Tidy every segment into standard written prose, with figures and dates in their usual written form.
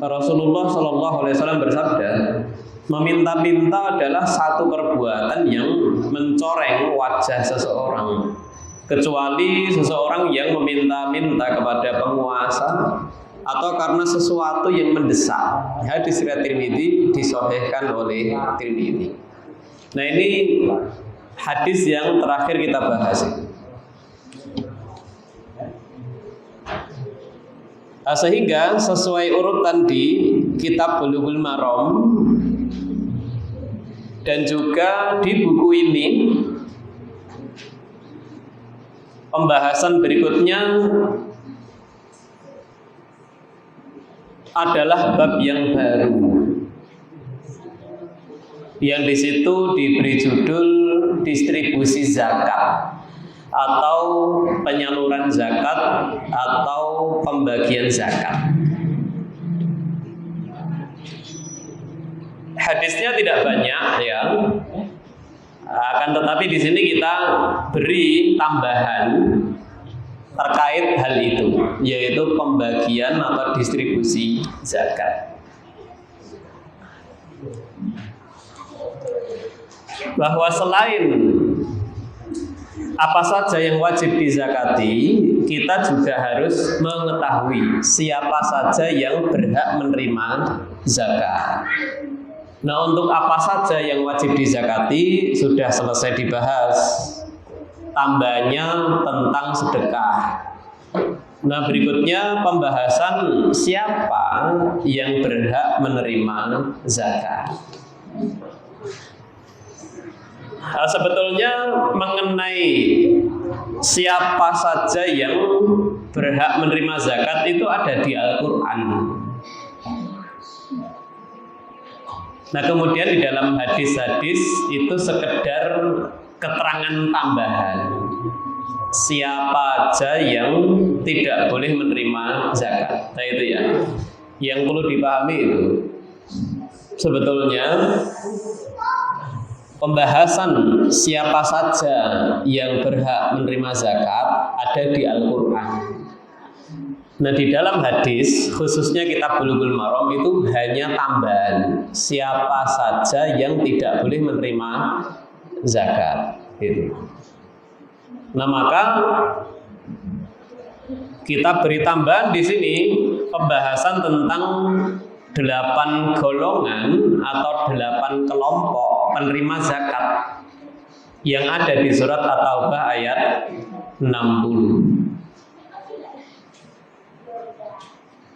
Rasulullah Shallallahu Alaihi Wasallam bersabda, meminta-minta adalah satu perbuatan yang mencoreng wajah seseorang, kecuali seseorang yang meminta-minta kepada penguasa atau karena sesuatu yang mendesak. Hadis riwayat Tirmidzi disahihkan oleh Tirmidzi. Nah, ini hadis yang terakhir kita bahas. Sehingga sesuai urutan di kitab Bulughul Maram dan juga di buku ini, pembahasan berikutnya adalah bab yang baru, yang di situ diberi judul distribusi zakat atau penyaluran zakat atau pembagian zakat. Hadisnya tidak banyak ya, akan tetapi di sini kita beri tambahan terkait hal itu, yaitu pembagian atau distribusi zakat. Bahwa selain apa saja yang wajib dizakati, kita juga harus mengetahui siapa saja yang berhak menerima zakat. Nah, untuk apa saja yang wajib dizakati sudah selesai dibahas. Tambahnya tentang sedekah. Nah, berikutnya pembahasan siapa yang berhak menerima zakat. Nah, sebetulnya mengenai siapa saja yang berhak menerima zakat itu ada di Al-Quran. Nah, kemudian di dalam hadis-hadis itu sekedar keterangan tambahan siapa aja yang tidak boleh menerima zakat. Nah, itu ya yang perlu dipahami itu. Sebetulnya pembahasan siapa saja yang berhak menerima zakat ada di Al-Quran. Nah, di dalam hadis khususnya kitab Bulughul Maram itu hanya tambahan siapa saja yang tidak boleh menerima zakat gitu. Nah, maka kita beri tambahan di sini pembahasan tentang 8 golongan atau 8 kelompok penerima zakat yang ada di surat At-Taubah ayat 60.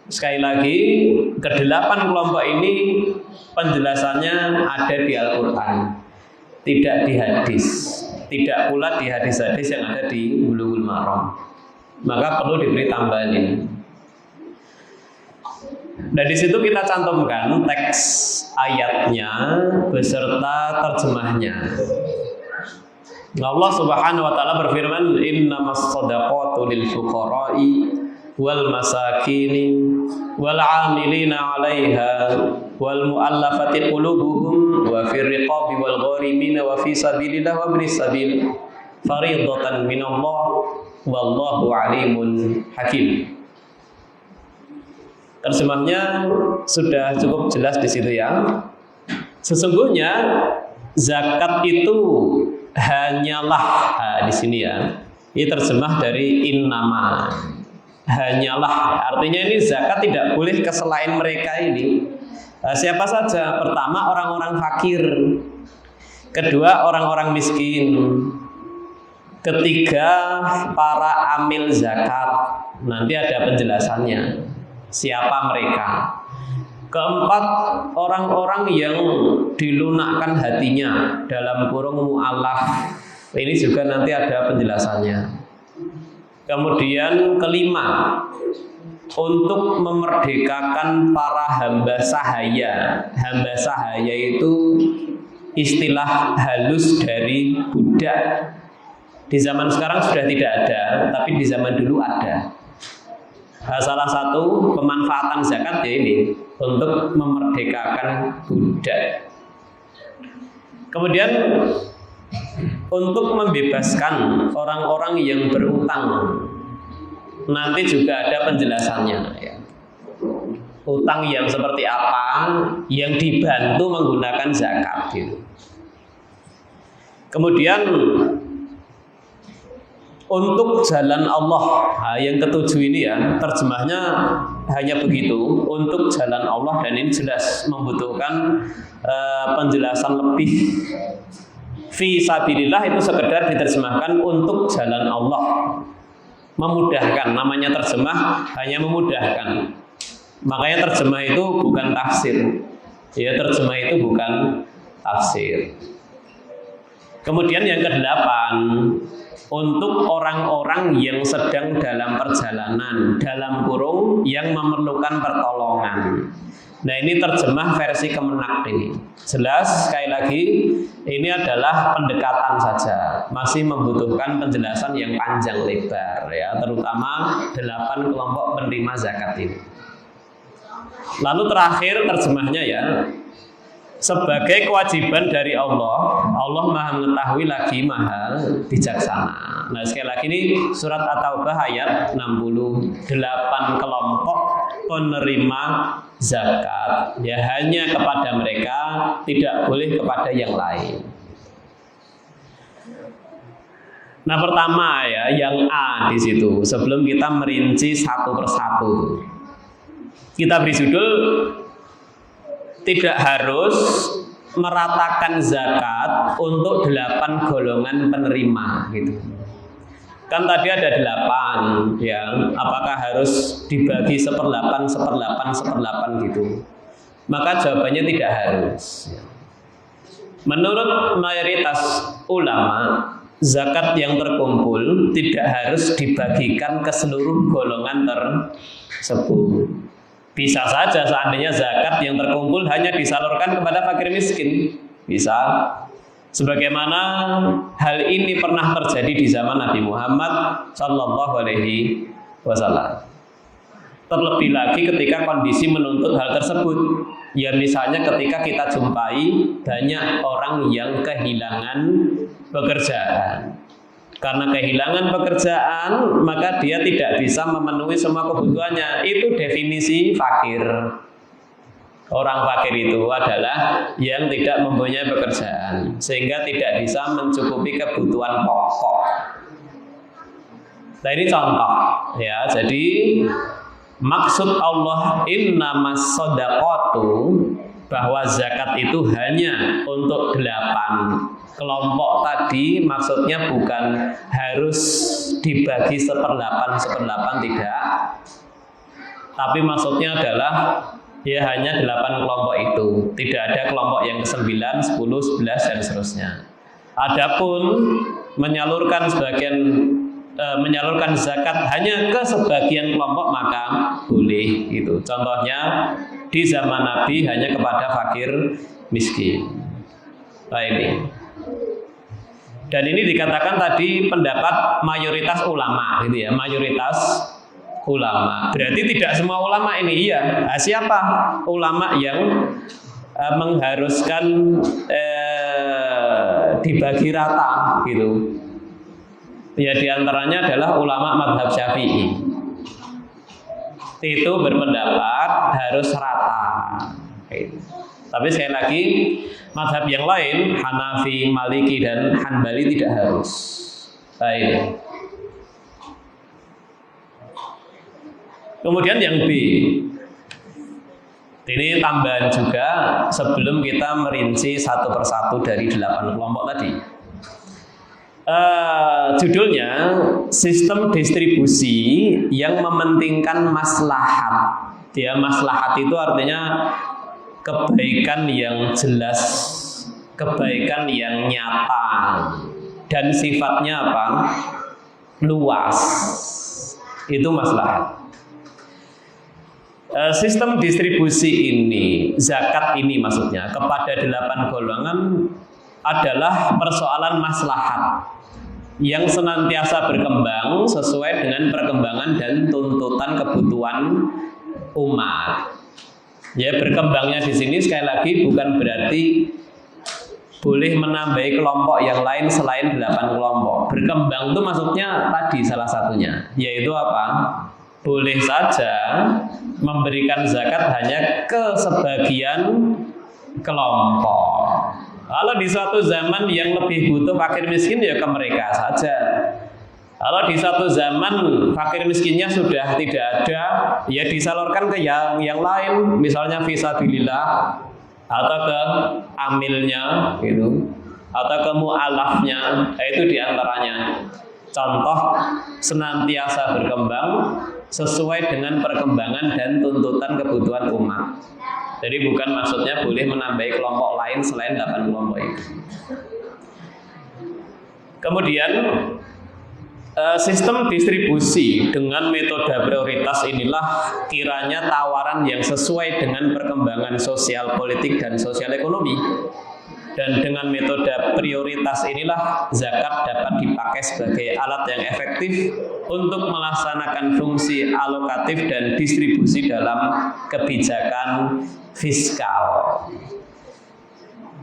Sekali lagi, ke-8 kelompok ini penjelasannya ada di Al-Quran, tidak di hadis, tidak pula di hadis-hadis yang ada di Bulughul Maram. Maka perlu diberi tambahan ini. Nah, di situ kita cantumkan teks ayatnya beserta terjemahnya. Allah Subhanahu wa taala berfirman, "Innamas shadaqatu lil fuqara'i wal masakini wal 'amilina 'alaiha wal mu'allafati qulubuhum wa fir riqabi wal gharimin wa fi sabilillah wa ibnis sabil fariidatan minallah wallahu 'alimun hakim." Terjemahnya sudah cukup jelas di situ ya. Sesungguhnya zakat itu hanyalah di sini ya. Ini terjemah dari innama. Hanyalah, artinya ini zakat tidak boleh ke selain mereka ini. Siapa saja? Pertama, orang-orang fakir. Kedua, orang-orang miskin. Ketiga, para amil zakat. Nanti ada penjelasannya siapa mereka. Keempat, orang-orang yang dilunakkan hatinya dalam kurung mu'allaf. Ini juga nanti ada penjelasannya. Kemudian kelima, untuk memerdekakan para hamba sahaya. Hamba sahaya itu istilah halus dari budak. Di zaman sekarang sudah tidak ada, tapi di zaman dulu ada. Salah satu pemanfaatan zakat ya ini untuk memerdekakan budak. Kemudian untuk membebaskan orang-orang yang berutang, nanti juga ada penjelasannya ya. utang yang seperti apa yang dibantu menggunakan zakat gitu. Kemudian untuk jalan Allah, nah, yang ketujuh ini ya, terjemahnya hanya begitu, untuk jalan Allah, dan ini jelas membutuhkan penjelasan lebih. Fi sabilillah itu sekedar diterjemahkan untuk jalan Allah, memudahkan, namanya terjemah hanya memudahkan. Makanya terjemah itu bukan tafsir. Ya, terjemah itu bukan tafsir. Kemudian yang kedelapan, untuk orang-orang yang sedang dalam perjalanan, dalam kurung yang memerlukan pertolongan. Nah, ini terjemah versi Kemenak ini. Jelas, sekali lagi, ini adalah pendekatan saja. Masih membutuhkan penjelasan yang panjang lebar ya, terutama 8 kelompok penerima zakat ini. Lalu terakhir terjemahnya ya, sebagai kewajiban dari Allah, Allah Maha mengetahui lagi Maha bijaksana. Nah, sekali lagi ini surat At-Taubah ayat 68 kelompok penerima zakat. Ya, hanya kepada mereka, tidak boleh kepada yang lain. Nah, pertama ya, yang A di situ. Sebelum kita merinci satu persatu, kita beri judul tidak harus meratakan zakat untuk 8 golongan penerima gitu. Kan tadi ada 8 ya, apakah harus dibagi 1/8, 1/8, 1/8 gitu? Maka jawabannya tidak harus. Menurut mayoritas ulama, zakat yang terkumpul tidak harus dibagikan ke seluruh golongan tersebut. Bisa saja seandainya zakat yang terkumpul hanya disalurkan kepada fakir miskin. Bisa. Sebagaimana hal ini pernah terjadi di zaman Nabi Muhammad Sallallahu Alaihi Wasallam. Terlebih lagi ketika kondisi menuntut hal tersebut. Ya, misalnya ketika kita jumpai banyak orang yang kehilangan pekerjaan. Karena kehilangan pekerjaan, maka dia tidak bisa memenuhi semua kebutuhannya. Itu definisi fakir. Orang fakir itu adalah yang tidak mempunyai pekerjaan, sehingga tidak bisa mencukupi kebutuhan pokok. Nah, ini contoh ya. Jadi maksud Allah innamas shadaqatu, bahwa zakat itu hanya untuk 8 kelompok tadi, maksudnya bukan harus dibagi 1/8, 1/8, tidak. Tapi maksudnya adalah ya hanya 8 kelompok itu. Tidak ada kelompok yang ke-9, 10, 11 dan seterusnya. Adapun menyalurkan zakat hanya ke sebagian kelompok maka boleh gitu. Contohnya di zaman Nabi hanya kepada fakir miskin. Baik. Dan ini dikatakan tadi pendapat mayoritas ulama gitu ya, mayoritas ulama. Berarti tidak semua ulama ini iya. Nah, siapa ulama yang mengharuskan dibagi rata gitu? Ya, diantaranya adalah ulama mazhab Syafi'i. Itu berpendapat harus rata. Tapi sekali lagi, mazhab yang lain, Hanafi, Maliki, dan Hanbali tidak harus. Baik. Kemudian yang B. Ini tambahan juga sebelum kita merinci satu persatu dari 8 kelompok tadi. Judulnya sistem distribusi yang mementingkan maslahat. Ya, maslahat itu artinya kebaikan yang jelas, kebaikan yang nyata, dan sifatnya apa? Luas. Itu maslahat. Sistem distribusi ini, zakat ini maksudnya, kepada 8 golongan adalah persoalan maslahat yang senantiasa berkembang sesuai dengan perkembangan dan tuntutan kebutuhan umat. Ya, berkembangnya di sini sekali lagi bukan berarti boleh menambahi kelompok yang lain selain 8 kelompok. Berkembang itu maksudnya tadi salah satunya, yaitu apa? boleh saja memberikan zakat hanya ke sebagian kelompok. Kalau di suatu zaman yang lebih butuh fakir miskin ya ke mereka saja. Kalau di suatu zaman fakir miskinnya sudah tidak ada, ya disalurkan ke yang lain, misalnya fisabilillah atau ke amilnya gitu, atau ke mu'alafnya, itu diantaranya. Contoh senantiasa berkembang sesuai dengan perkembangan dan tuntutan kebutuhan umat. Jadi bukan maksudnya boleh menambahi kelompok lain selain 8 kelompok itu. Kemudian sistem distribusi dengan metode prioritas inilah kiranya tawaran yang sesuai dengan perkembangan sosial politik dan sosial ekonomi. Dan dengan metode prioritas inilah zakat dapat dipakai sebagai alat yang efektif untuk melaksanakan fungsi alokatif dan distribusi dalam kebijakan fiskal.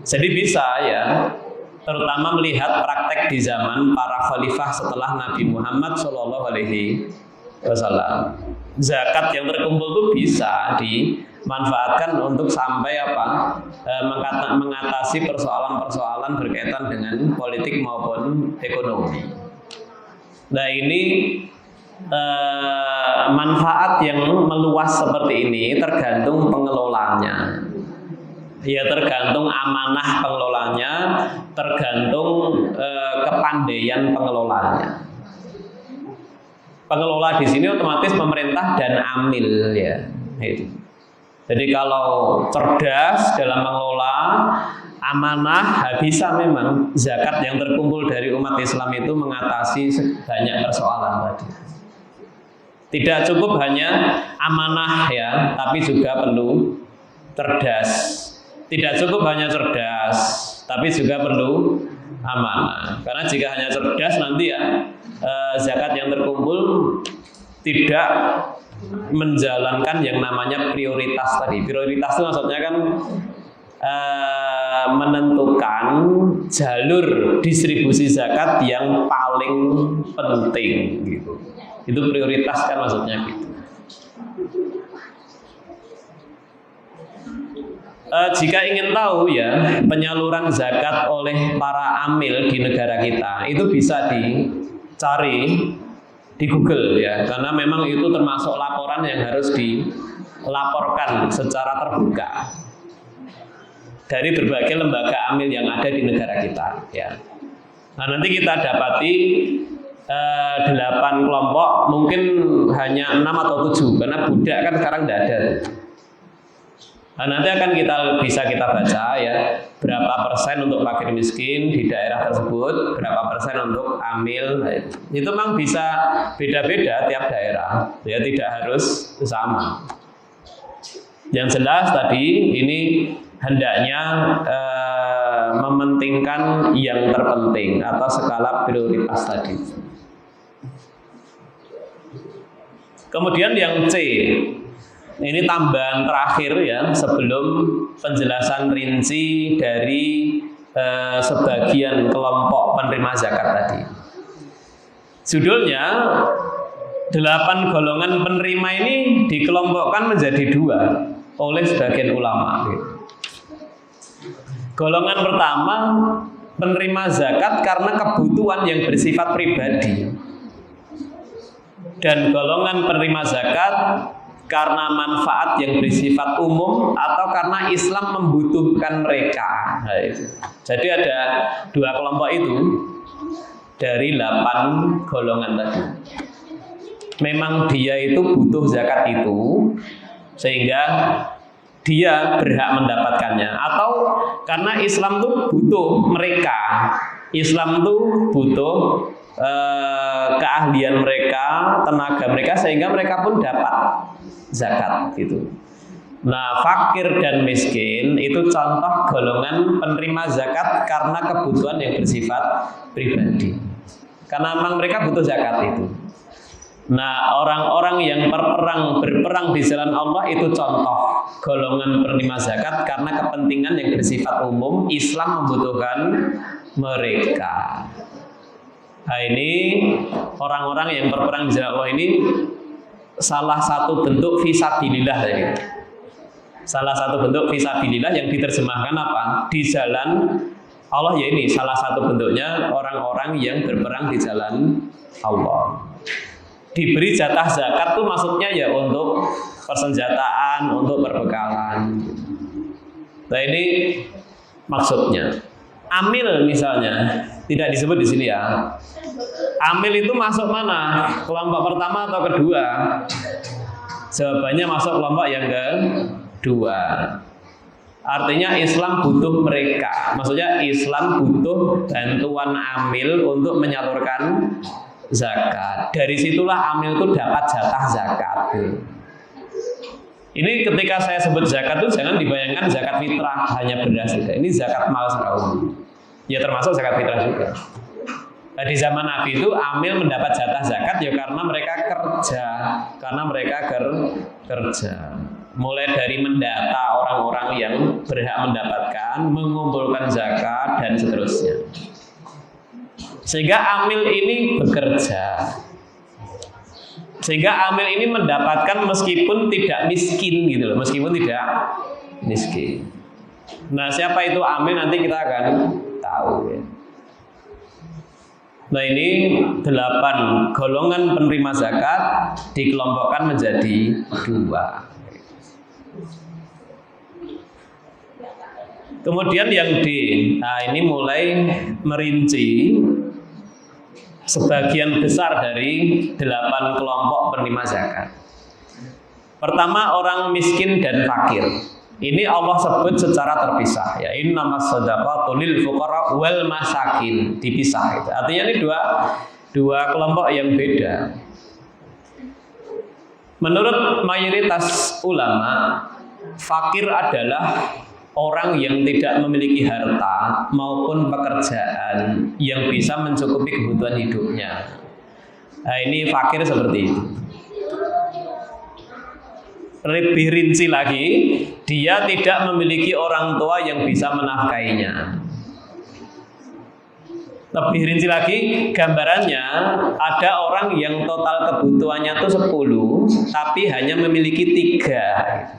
Jadi bisa ya, terutama melihat praktek di zaman para khalifah setelah Nabi Muhammad SAW. Zakat yang terkumpul itu bisa dimanfaatkan untuk sampai mengatasi persoalan-persoalan berkaitan dengan politik maupun ekonomi. Nah ini manfaat yang meluas seperti ini tergantung pengelolanya. Ya tergantung amanah pengelolanya, tergantung kepandaian pengelolanya. Pengelola di sini otomatis pemerintah dan amil ya. Itu. Jadi kalau cerdas dalam mengelola amanah, bisa memang zakat yang terkumpul dari umat Islam itu mengatasi banyak persoalan tadi. Tidak cukup hanya amanah ya, tapi juga perlu cerdas. Tidak cukup hanya cerdas, tapi juga perlu amanah. Karena jika hanya cerdas nanti ya zakat yang terkumpul tidak menjalankan yang namanya prioritas tadi. Prioritas itu maksudnya kan menentukan jalur distribusi zakat yang paling penting gitu. Itu prioritas kan maksudnya gitu. Jika ingin tahu ya penyaluran zakat oleh para amil di negara kita itu bisa dicari di Google ya, karena memang itu termasuk laporan yang harus dilaporkan secara terbuka dari berbagai lembaga amil yang ada di negara kita ya. Nah nanti kita dapati 8 kelompok, mungkin hanya 6 atau 7 karena budak kan sekarang tidak ada. Nah, nanti akan bisa kita baca ya berapa persen untuk fakir miskin di daerah tersebut, berapa persen untuk amil. Nah, itu memang bisa beda-beda tiap daerah, ya tidak harus sama. Yang jelas tadi ini hendaknya mementingkan yang terpenting atau skala prioritas tadi. Kemudian yang C. Ini tambahan terakhir ya sebelum penjelasan rinci dari sebagian kelompok penerima zakat tadi. Judulnya 8 golongan penerima ini dikelompokkan menjadi 2 oleh sebagian ulama. Golongan pertama penerima zakat karena kebutuhan yang bersifat pribadi. Dan golongan penerima zakat karena manfaat yang bersifat umum atau karena Islam membutuhkan mereka. Nah, itu. Jadi ada 2 kelompok itu dari 8 golongan tadi. Memang dia itu butuh zakat itu sehingga dia berhak mendapatkannya, atau karena Islam tuh butuh mereka. Islam tuh butuh keahlian mereka, tenaga mereka sehingga mereka pun dapat zakat gitu. Nah, fakir dan miskin itu contoh golongan penerima zakat karena kebutuhan yang bersifat pribadi. Karena memang mereka butuh zakat itu. Nah, orang-orang yang berperang di jalan Allah itu contoh golongan penerima zakat karena kepentingan yang bersifat umum, Islam membutuhkan mereka. Nah, ini orang-orang yang berperang di jalan Allah ini salah satu bentuk fisabilillah ya gitu. Salah satu bentuk fisabilillah yang diterjemahkan apa? Di jalan Allah, ya ini salah satu bentuknya orang-orang yang berperang di jalan Allah. Diberi jatah zakat tuh maksudnya ya untuk persenjataan, untuk perbekalan. Nah ini maksudnya. Amil misalnya tidak disebut di sini ya. Amil itu masuk mana? Kelompok pertama atau kedua? Jawabannya masuk kelompok yang kedua. Artinya Islam butuh mereka. Maksudnya Islam butuh bantuan amil untuk menyalurkan zakat. Dari situlah amil itu dapat jatah zakat. Ini ketika saya sebut zakat itu jangan dibayangkan zakat fitrah hanya beras. Ini zakat mal secara umum. Ya termasuk zakat fitrah juga. Nah, di zaman Nabi itu amil mendapat jatah zakat ya karena mereka kerja, kerja. Mulai dari mendata orang-orang yang berhak mendapatkan, mengumpulkan zakat dan seterusnya. Sehingga amil ini bekerja. Sehingga amil ini mendapatkan meskipun tidak miskin gitu loh, meskipun tidak miskin. Nah, siapa itu amil nanti kita akan tahu ya. Nah ini 8 golongan penerima zakat dikelompokkan menjadi 2. Kemudian yang D, nah ini mulai merinci sebagian besar dari 8 kelompok penerima zakat. Pertama orang miskin dan fakir. Ini Allah sebut secara terpisah ya. Innamas shadaqatu lil fuqara wal masakin, dipisah itu. Artinya ini dua kelompok yang beda. Menurut mayoritas ulama, fakir adalah orang yang tidak memiliki harta maupun pekerjaan yang bisa mencukupi kebutuhan hidupnya. Nah, ini fakir seperti itu. Lebih rinci lagi, dia tidak memiliki orang tua yang bisa menafkainya. Lebih rinci lagi, gambarannya ada orang yang total kebutuhannya itu 10, tapi hanya memiliki 3.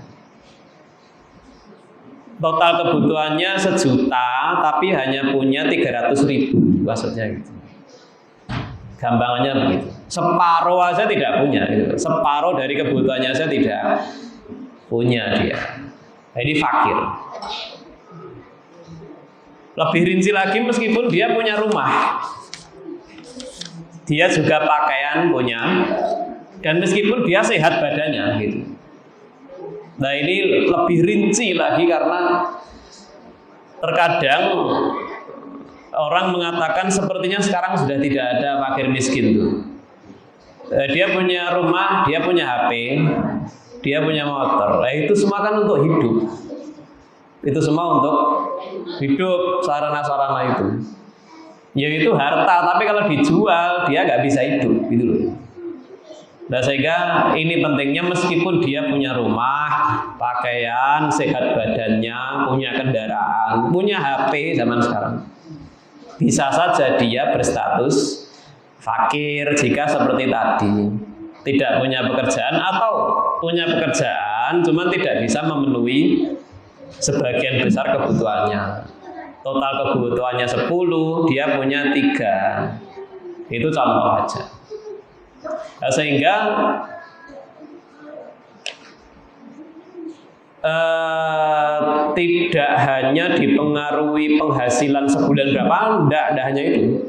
Total kebutuhannya 1 juta, tapi hanya punya 300.000, maksudnya gitu. Gampangannya begitu. Separuh aja tidak punya, gitu. Separuh dari kebutuhannya aja tidak punya dia. Nah, ini fakir. Lebih rinci lagi, meskipun dia punya rumah, dia juga pakaian punya, dan meskipun dia sehat badannya, gitu. Nah ini lebih rinci lagi karena terkadang orang mengatakan sepertinya sekarang sudah tidak ada fakir miskin tuh. Dia punya rumah, dia punya HP, dia punya motor. Nah, itu semua kan untuk hidup. Itu semua untuk hidup, sarana-sarana itu. Ya itu harta, tapi kalau dijual dia nggak bisa hidup, gitu loh. Nah sehingga ini pentingnya meskipun dia punya rumah, pakaian, sehat badannya, punya kendaraan, punya HP zaman sekarang, bisa saja dia berstatus fakir jika seperti tadi tidak punya pekerjaan atau punya pekerjaan cuman tidak bisa memenuhi sebagian besar kebutuhannya. Total kebutuhannya 10, dia punya 3. Itu contoh aja. Nah, sehingga tidak hanya dipengaruhi penghasilan sebulan berapa, enggak hanya itu.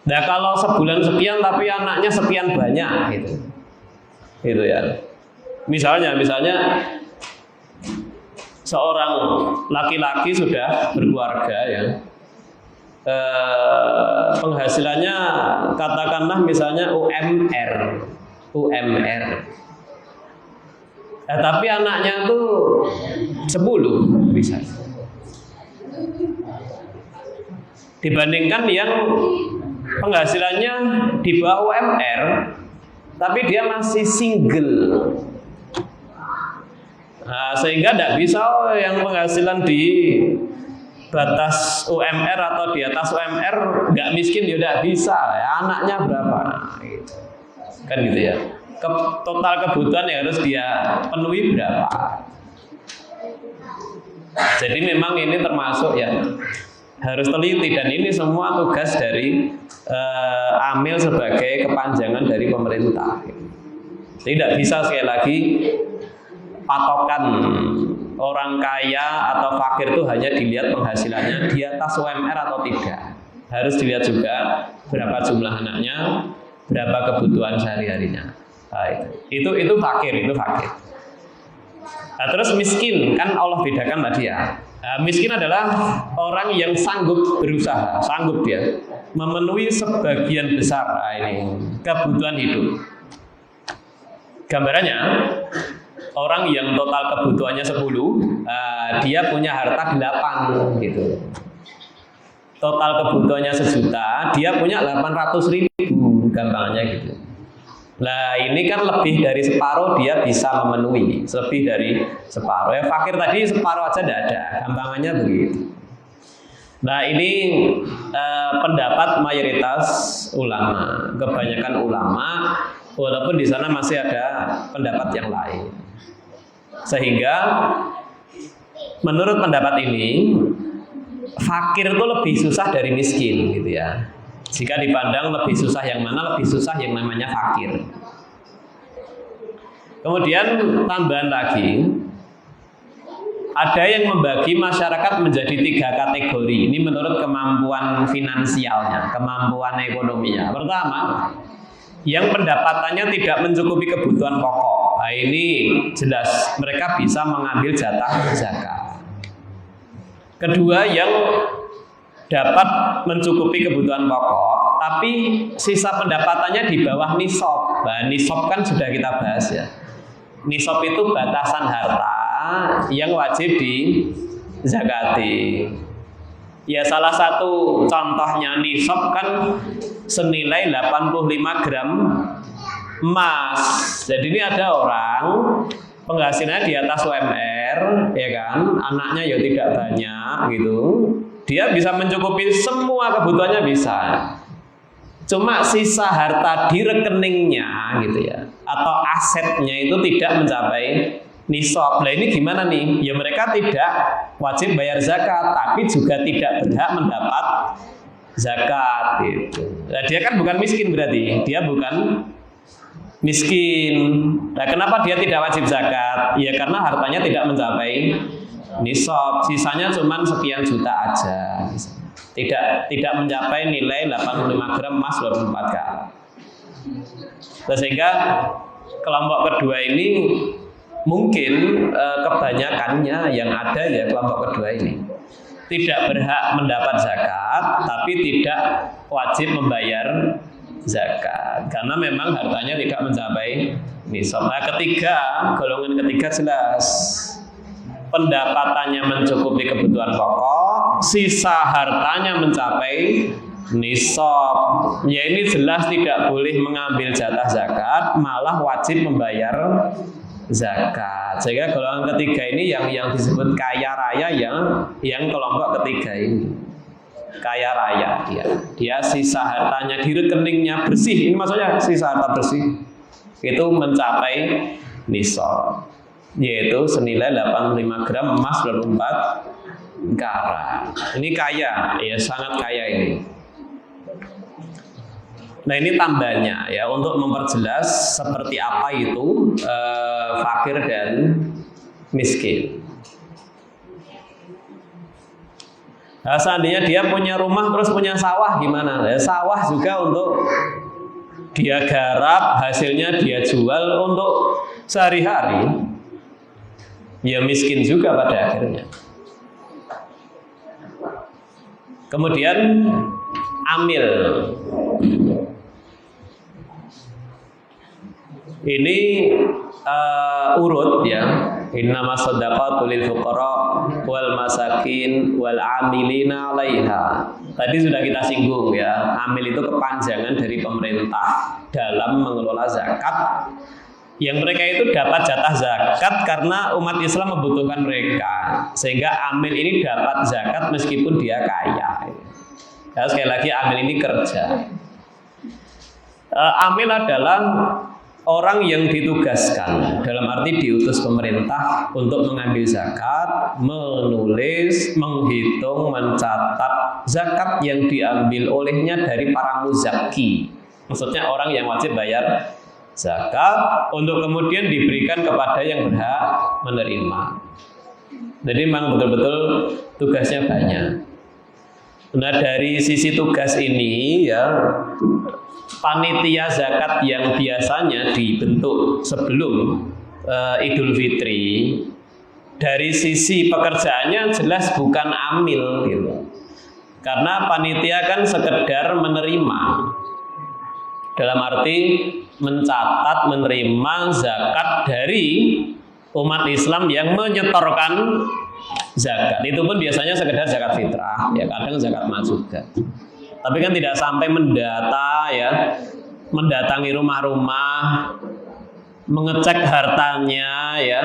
Nah kalau sebulan sekian tapi anaknya sekian banyak gitu ya. Misalnya seorang laki-laki sudah berkeluarga ya, penghasilannya katakanlah misalnya UMR. Nah, tapi anaknya tuh 10 bisa. Dibandingkan yang penghasilannya di bawah UMR, tapi dia masih single. Nah, sehingga tidak bisa yang penghasilan di batas UMR atau di atas UMR nggak miskin, ya tidak bisa. Ya, anaknya berapa? Gitu. Kan gitu ya. total kebutuhan yang harus dia penuhi berapa. Jadi memang ini termasuk ya harus teliti, dan ini semua tugas dari amil sebagai kepanjangan dari pemerintah. Tidak bisa sekali lagi patokan orang kaya atau fakir itu hanya dilihat penghasilannya di atas UMR atau tidak. Harus dilihat juga berapa jumlah anaknya, berapa kebutuhan sehari-harinya. Nah, itu fakir. Nah, terus miskin kan Allah bedakan tadi ya. Nah, miskin adalah orang yang sanggup berusaha, sanggup dia memenuhi sebagian besar ini kebutuhan hidup. Gambarannya, orang yang total kebutuhannya 10, dia punya harta 8 gitu. Total kebutuhannya 1 juta, dia punya 800.000, gampangnya gitu. Nah ini kan lebih dari separuh dia bisa memenuhi, lebih dari separuh. Ya fakir tadi separuh aja tidak ada, gampangannya begitu. Nah ini pendapat mayoritas ulama, kebanyakan ulama, walaupun di sana masih ada pendapat yang lain. Sehingga menurut pendapat ini fakir itu lebih susah dari miskin gitu ya. Jika dipandang lebih susah yang mana, lebih susah yang namanya fakir. Kemudian tambahan lagi, ada yang membagi masyarakat menjadi 3 kategori. Ini menurut kemampuan finansialnya, kemampuan ekonominya. Pertama, yang pendapatannya tidak mencukupi kebutuhan pokok. Nah, ini jelas mereka bisa mengambil jatah zakat. Kedua, yang dapat mencukupi kebutuhan pokok, tapi sisa pendapatannya di bawah nisab. Nah, nisab kan sudah kita bahas ya. Nisab itu batasan harta yang wajib dizakati. Ya salah satu contohnya nisab kan senilai 85 gram emas. Jadi ini ada orang penghasilannya di atas UMR, ya kan, anaknya ya tidak banyak gitu. Dia bisa mencukupi semua kebutuhannya bisa. Cuma sisa harta di rekeningnya gitu ya, atau asetnya itu tidak mencapai nisab. Nah ini gimana nih? Ya mereka tidak wajib bayar zakat, tapi juga tidak berhak mendapat zakat gitu. Nah, dia kan bukan miskin berarti, dia bukan miskin. Nah kenapa dia tidak wajib zakat? Ya karena hartanya tidak mencapai nisab, sisanya cuma sekian juta aja. Tidak mencapai nilai 85 gram emas 24 karat. Nah, sehingga kelompok kedua ini mungkin kebanyakannya yang ada ya kelompok kedua ini tidak berhak mendapat zakat, tapi tidak wajib membayar zakat karena memang hartanya tidak mencapai nisab. Nah, golongan ketiga jelas pendapatannya mencukupi kebutuhan pokok, sisa hartanya mencapai nisab. Ya ini jelas tidak boleh mengambil jatah zakat, malah wajib membayar zakat. Sehingga golongan ketiga ini yang disebut kaya raya, yang kelompok ketiga ini kaya raya dia sisa hartanya di rekeningnya bersih. Ini maksudnya sisa harta bersih itu mencapai nisab, yaitu senilai 85 gram emas 24 karat. Ini kaya, ya sangat kaya ini. Nah ini tambahnya ya untuk memperjelas seperti apa itu fakir dan miskin. Nah, seandainya dia punya rumah terus punya sawah gimana? Ya, sawah juga untuk dia garap, hasilnya dia jual untuk sehari-hari. Ya miskin juga pada akhirnya. Kemudian amil. Ini urut ya. Innamas shadaqatu lil fuqara wal masakin wal amilina 'alaiha. Tadi sudah kita singgung ya. Amil itu kepanjangan dari pemerintah dalam mengelola zakat. Yang mereka itu dapat jatah zakat karena umat Islam membutuhkan mereka, sehingga amil ini dapat zakat meskipun dia kaya. Ya, sekali lagi amil ini kerja. Amil adalah orang yang ditugaskan, dalam arti diutus pemerintah untuk mengambil zakat, menulis, menghitung, mencatat zakat yang diambil olehnya dari para muzaki. Maksudnya orang yang wajib bayar zakat untuk kemudian diberikan kepada yang berhak menerima. Jadi memang betul-betul tugasnya banyak. Nah, dari sisi tugas ini ya, panitia zakat yang biasanya dibentuk sebelum Idul Fitri, dari sisi pekerjaannya jelas bukan amil gitu. Karena panitia kan sekedar menerima, dalam arti mencatat, menerima zakat dari umat Islam yang menyetorkan zakat. Itu pun biasanya sekedar zakat fitrah, ya kadang zakat mal juga. Tapi kan tidak sampai mendata ya, mendatangi rumah-rumah, mengecek hartanya ya,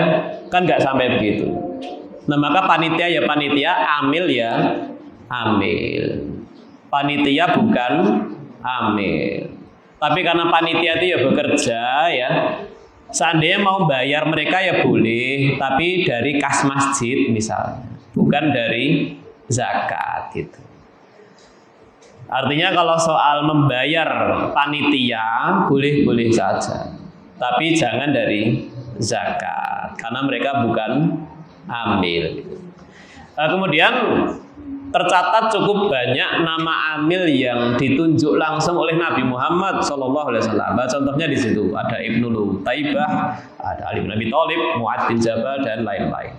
kan nggak sampai begitu. Nah maka panitia ya panitia, amil ya amil. Panitia bukan amil. Tapi karena panitia itu ya bekerja ya, seandainya mau bayar mereka ya boleh, tapi dari kas masjid misalnya, bukan dari zakat gitu. Artinya kalau soal membayar panitia boleh-boleh saja, tapi jangan dari zakat karena mereka bukan amil. Kemudian tercatat cukup banyak nama amil yang ditunjuk langsung oleh Nabi Muhammad SAW. Contohnya di situ ada Ibnu Lutaibah, ada Ali bin Abi Thalib, Mu'adz bin Jabal dan lain-lain.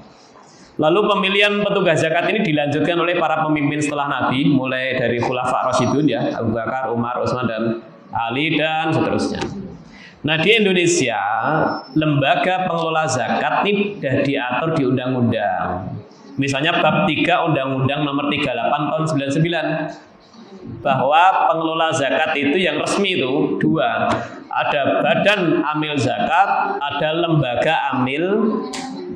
Lalu pemilihan petugas zakat ini dilanjutkan oleh para pemimpin setelah Nabi, mulai dari Khulafa Rasyidun ya, Abu Bakar, Umar, Utsman dan Ali dan seterusnya. Nah di Indonesia lembaga pengelola zakat ini sudah diatur di undang-undang. Misalnya bab 3 Undang-Undang Nomor 38 Tahun 99, bahwa pengelola zakat itu yang resmi itu dua, ada badan amil zakat, ada lembaga amil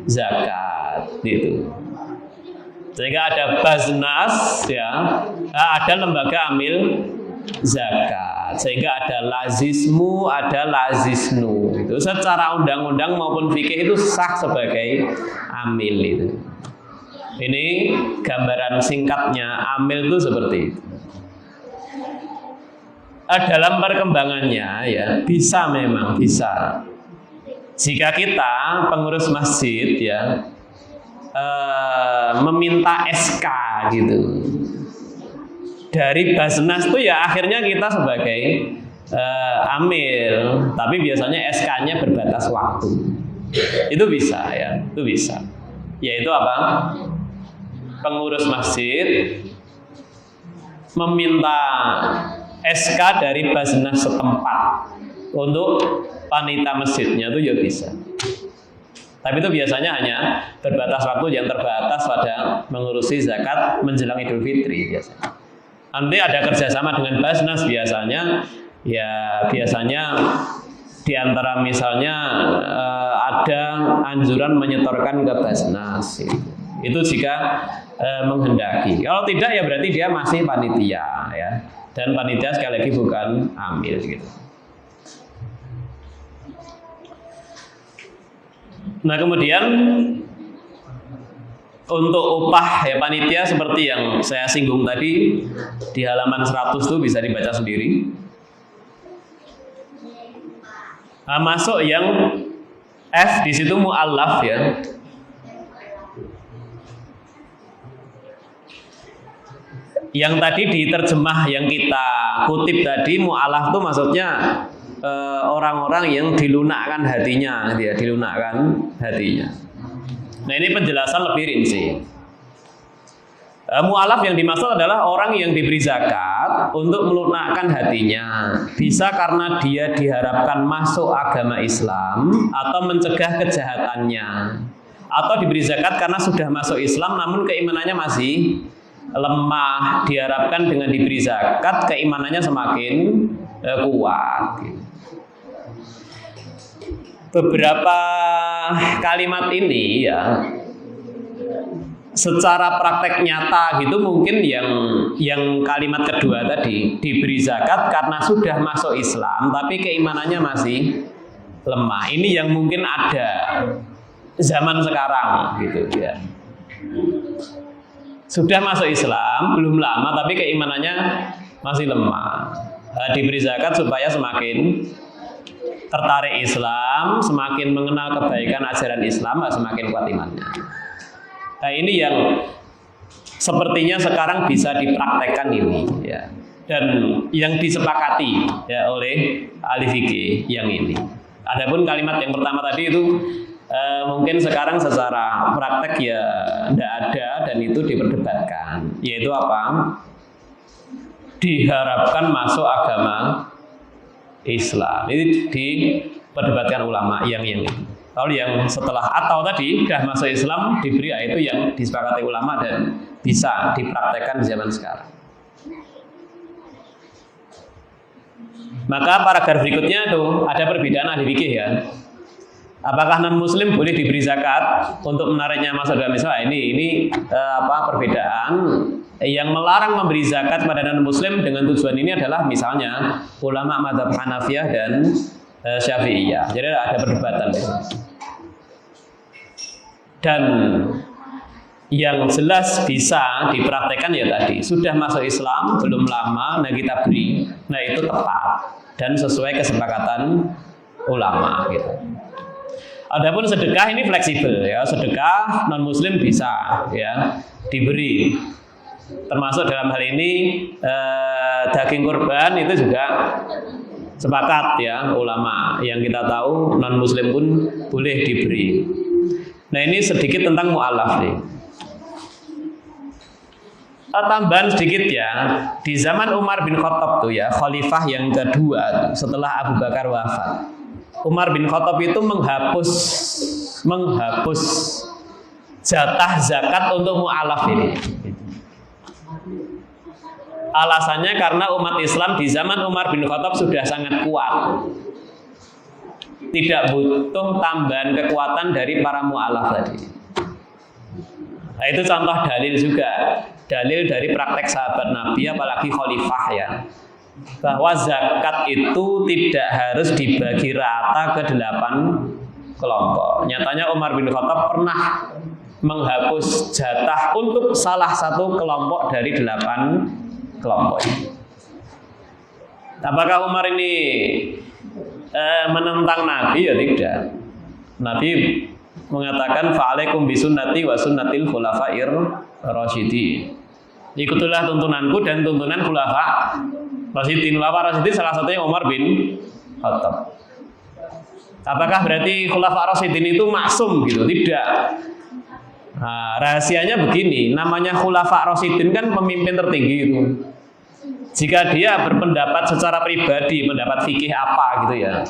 zakat gitu. Sehingga ada Baznas ya, ada lembaga amil zakat. Sehingga ada lazismu, ada lazisnu. Itu secara undang-undang maupun fikih itu sah sebagai amil itu. Ini gambaran singkatnya amil itu seperti itu. Dalam perkembangannya ya bisa, memang bisa. Jika kita pengurus masjid ya meminta SK gitu dari Basnas itu ya akhirnya kita sebagai amil, tapi biasanya SK-nya berbatas waktu. Itu bisa ya, itu bisa. Yaitu apa? Pengurus masjid meminta SK dari Basnas setempat untuk panitia masjidnya, itu ya bisa. Tapi itu biasanya hanya berbatas waktu yang terbatas pada mengurusi zakat menjelang Idul Fitri biasanya. Nanti ada kerjasama dengan Basnas biasanya, ya biasanya diantara misalnya ada anjuran menyetorkan ke Basnas. Itu jika menghendaki. Kalau tidak ya berarti dia masih panitia ya. Dan panitia sekali lagi bukan amil gitu. Nah kemudian untuk upah ya panitia seperti yang saya singgung tadi di halaman 100 itu bisa dibaca sendiri. Nah, masuk yang F di situ mu'allaf ya. Yang tadi diterjemah yang kita kutip tadi mu'allaf itu maksudnya orang-orang yang dilunakkan hatinya, dia dilunakkan hatinya. Nah ini penjelasan lebih rinci. Mu'allaf yang dimaksud adalah orang yang diberi zakat untuk melunakkan hatinya. Bisa karena dia diharapkan masuk agama Islam atau mencegah kejahatannya, atau diberi zakat karena sudah masuk Islam namun keimanannya masih lemah, diharapkan dengan diberi zakat keimanannya semakin kuat. Beberapa kalimat ini ya secara praktek nyata gitu mungkin yang kalimat kedua tadi, diberi zakat karena sudah masuk Islam tapi keimanannya masih lemah. Ini yang mungkin ada zaman sekarang gitu ya. Sudah masuk Islam, belum lama tapi keimanannya masih lemah. Diberi zakat supaya semakin tertarik Islam, semakin mengenal kebaikan ajaran Islam, semakin kuat imannya. Nah, ini yang sepertinya sekarang bisa dipraktekkan ini ya. Dan yang disepakati ya oleh ahli fikih yang ini. Adapun kalimat yang pertama tadi itu mungkin sekarang secara praktek ya tidak ada dan itu diperdebatkan, yaitu apa? Diharapkan masuk agama Islam. Ini diperdebatkan ulama yang ini. Lalu yang setelah atau tadi sudah masuk Islam diberi, itu yang disepakati ulama dan bisa dipraktekkan zaman sekarang. Maka paragraf berikutnya itu ada perbedaan ahli fikih ya. Apakah non muslim boleh diberi zakat untuk menariknya masuk dalam Islam? Ini perbedaan. Yang melarang memberi zakat pada non muslim dengan tujuan ini adalah misalnya ulama mazhab Hanafiyah dan Syafi'iyah. Jadi ada perdebatan. Dan yang jelas bisa dipraktekkan ya tadi, sudah masuk Islam belum lama, nah kita beri, nah itu tepat dan sesuai kesepakatan ulama gitu. Adapun sedekah ini fleksibel ya, sedekah non muslim bisa ya diberi. Termasuk dalam hal ini daging kurban itu juga sepakat ya ulama, yang kita tahu non muslim pun boleh diberi. Nah, ini sedikit tentang mu'alaf nih. Tambahan sedikit ya, di zaman Umar bin Khattab tuh ya, khalifah yang kedua setelah Abu Bakar wafat. Umar bin Khattab itu menghapus jatah zakat untuk mu'alaf ini. Alasannya karena umat Islam di zaman Umar bin Khattab sudah sangat kuat, tidak butuh tambahan kekuatan dari para mu'alaf tadi. Nah, itu contoh dalil juga, dalil dari praktek sahabat Nabi apalagi khalifah ya, bahwa zakat itu tidak harus dibagi rata ke 8 kelompok. Nyatanya Umar bin Khattab pernah menghapus jatah untuk salah satu kelompok dari 8 kelompok ini. Apakah Umar ini menentang Nabi? Ya tidak. Nabi mengatakan fa'alaikum bisunnati wa sunnatil khulafair rasyidin. Ikutilah tuntunanku dan tuntunan khulafa rasyidin. Khulafa rasyidin salah satunya Umar bin Khattab. Apakah berarti khulafa rasyidin itu maksum gitu? Tidak. Nah, rahasianya begini, namanya khulafa rasyidin kan pemimpin tertinggi itu. Jika dia berpendapat secara pribadi, pendapat fikih apa gitu ya,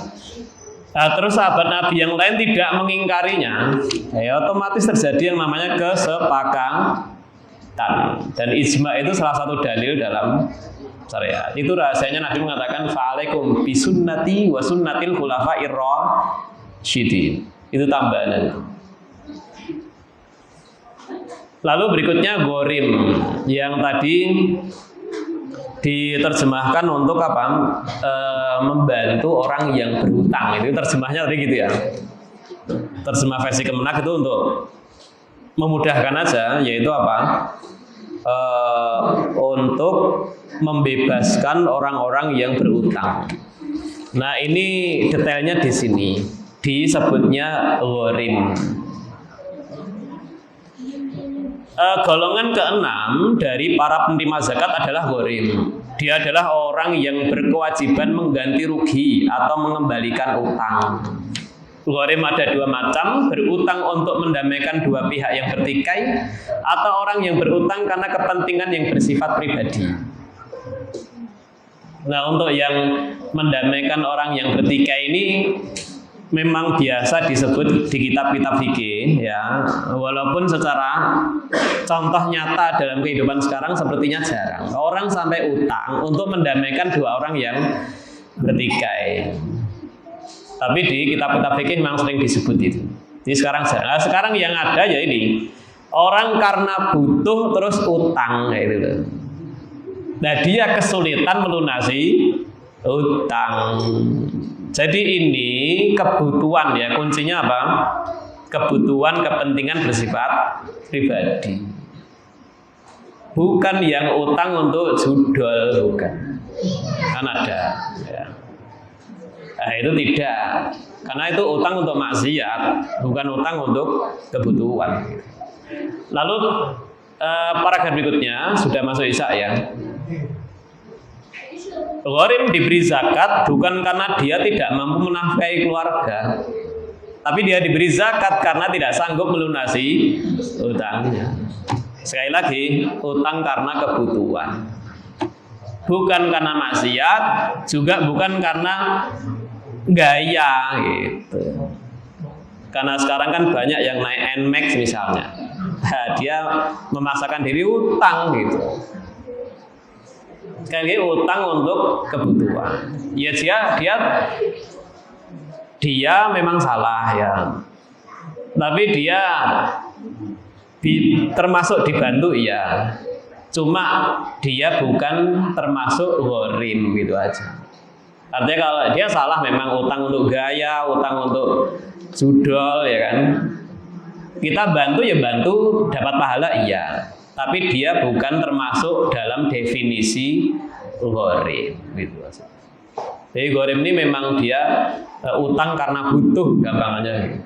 nah, terus sahabat Nabi yang lain tidak mengingkarinya, ya otomatis terjadi yang namanya kesepakatan. Dan ijma itu salah satu dalil dalam syariat. Itu rahasianya Nabi mengatakan fa'alaikum bisunnati wa sunnatil khulafa'ir rasyidin. Itu tambahan. Lalu berikutnya gorim, yang tadi diterjemahkan untuk apa? Membantu orang yang berhutang. Itu terjemahnya tadi gitu ya. Terjemah versi Kemenak itu untuk memudahkan aja, yaitu apa? Untuk membebaskan orang-orang yang berhutang. Nah, ini detailnya di sini disebutnya gharim. Golongan keenam dari para penerima zakat adalah gharim. Dia adalah orang yang berkewajiban mengganti rugi atau mengembalikan utang. Gharim ada dua macam, berutang untuk mendamaikan dua pihak yang bertikai, atau orang yang berutang karena kepentingan yang bersifat pribadi. Nah, untuk yang mendamaikan orang yang bertikai ini memang biasa disebut di kitab-kitab fikih ya, walaupun secara contoh nyata dalam kehidupan sekarang sepertinya jarang orang sampai utang untuk mendamaikan dua orang yang bertikai. Tapi di kitab-kitab fikih memang sering disebut itu. Jadi sekarang jarang. Nah, sekarang yang ada ya ini, orang karena butuh terus utang kayak gitu. Nah, dia kesulitan melunasi utang. Jadi ini kebutuhan ya, kuncinya apa? Kebutuhan kepentingan bersifat pribadi. Bukan yang utang untuk judol, bukan. Kan ada ya. Nah, itu tidak. Karena itu utang untuk maksiat, bukan utang untuk kebutuhan. Lalu paragraf berikutnya sudah masuk Isya ya. Gharim diberi zakat bukan karena dia tidak mampu menafkahi keluarga, tapi dia diberi zakat karena tidak sanggup melunasi utangnya. Sekali lagi, utang karena kebutuhan, bukan karena maksiat, juga bukan karena gaya gitu. Karena sekarang kan banyak yang naik NMAX misalnya, nah, dia memaksakan diri utang gitu. Sekali lagi, utang untuk kebutuhan. Ya dia memang salah ya, tapi dia termasuk dibantu ya. Cuma dia bukan termasuk gharim gitu aja. Artinya kalau dia salah memang utang untuk gaya, utang untuk judol ya kan. Kita bantu ya bantu dapat pahala iya. Tapi dia bukan termasuk dalam definisi gharim gitu. Jadi gharim ini memang dia utang karena butuh, gampangannya gitu.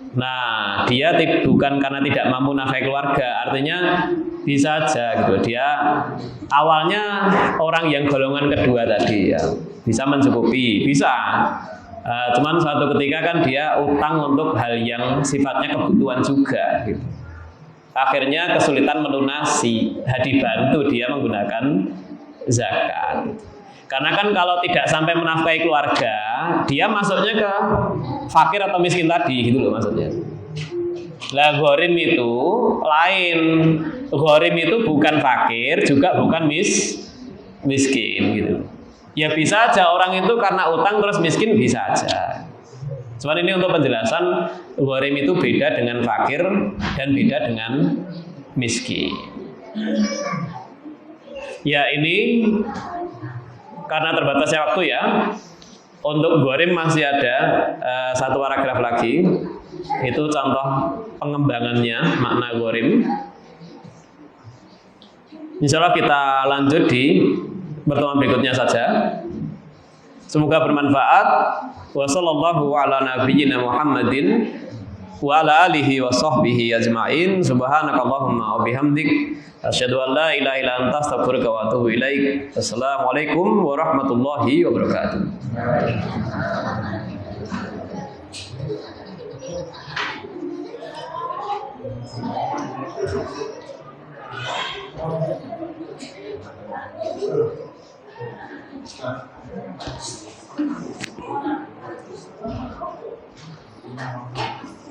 Nah, dia bukan karena tidak mampu nafkahi keluarga, artinya bisa aja gitu. Dia awalnya orang yang golongan kedua tadi ya, bisa mencukupi, bisa. Cuman suatu ketika kan dia utang untuk hal yang sifatnya kebutuhan juga gitu. Akhirnya kesulitan melunasi, dibantu dia menggunakan zakat. Karena kan kalau tidak sampai menafkahi keluarga, dia masuknya ke fakir atau miskin tadi, gitu loh maksudnya. Lah gharim itu lain. Gharim itu bukan fakir, juga bukan miskin gitu. Ya bisa aja orang itu karena utang terus miskin, bisa aja. Cuman ini untuk penjelasan, gharim itu beda dengan fakir dan beda dengan miskin. Ya ini karena terbatasnya waktu ya, untuk gharim masih ada satu paragraf lagi. Itu contoh pengembangannya makna gharim. Insya Allah kita lanjut di pertemuan berikutnya saja. Semoga bermanfaat. Wa sallallahu ala nabiyyina Muhammadin wa ala alihi wa sahbihi ajma'in. Subhanakallahumma wa bihamdik asyhadu an la ilaha illa anta astaghfiruka wa atubu ilaik. Assalamualaikum warahmatullahi wabarakatuh. Thank you.